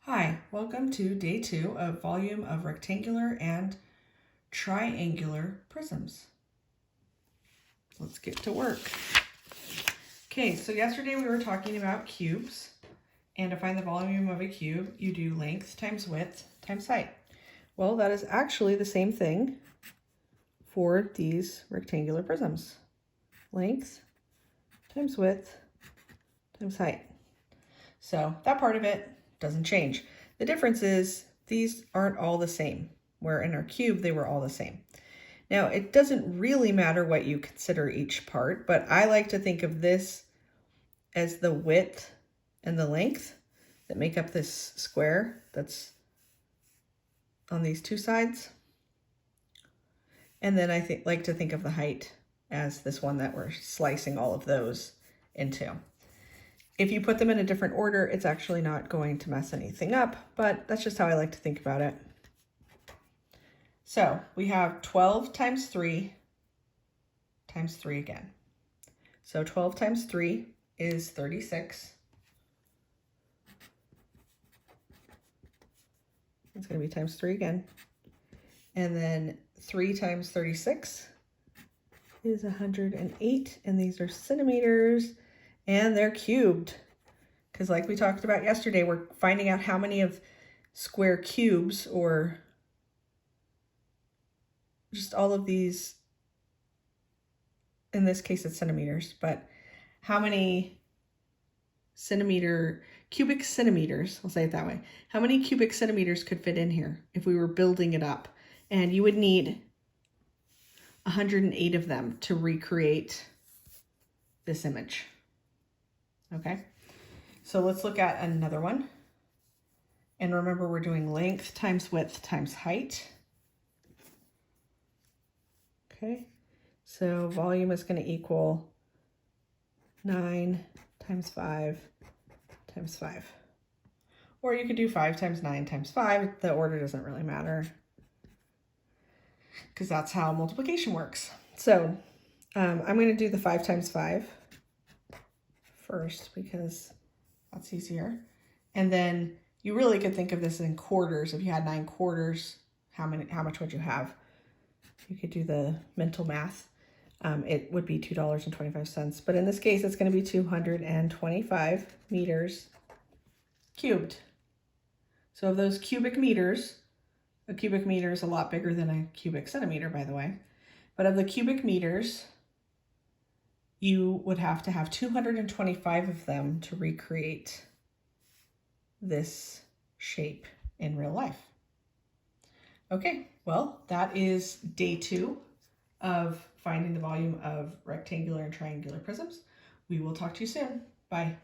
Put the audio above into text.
Hi, welcome to day 2 of volume of rectangular and triangular prisms. Let's get to work. Okay, so yesterday we were talking about cubes, and to find the volume of a cube, you do length times width times height. Well, that is actually the same thing for these rectangular prisms. Length times width times height. So that part of it doesn't change. The difference is these aren't all the same, where in our cube they were all the same. Now it doesn't really matter what you consider each part, but I like to think of this as the width and the length that make up this square that's on these two sides. And then I like to think of the height as this one that we're slicing all of those into. If you put them in a different order, it's actually not going to mess anything up, but that's just how I like to think about it. So we have 12 times 3 times 3 again. So 12 times 3 is 36. It's going to be times 3 again. And then 3 times 36 is 108, and these are centimeters. And they're cubed, because like we talked about yesterday, we're finding out how many of square cubes, or just all of these, in this case it's centimeters, but how many cubic centimeters, I'll say it that way, how many cubic centimeters could fit in here if we were building it up? And you would need 108 of them to recreate this image. Okay, so let's look at another one. And remember, we're doing length times width times height. Okay, so volume is going to equal 9 times 5 times 5. Or you could do 5 times 9 times 5. The order doesn't really matter, because that's how multiplication works. So I'm going to do the 5 times 5 first, because that's easier. And then you really could think of this in quarters. If you had 9 quarters, how much would you have? You could do the mental math. It would be $2.25, but in this case it's going to be 225 meters cubed. So of those cubic meters, a cubic meter is a lot bigger than a cubic centimeter, by the way, but of the cubic meters, you would have to have 225 of them to recreate this shape in real life. Okay, well, that is day 2 of finding the volume of rectangular and triangular prisms. We will talk to you soon. Bye.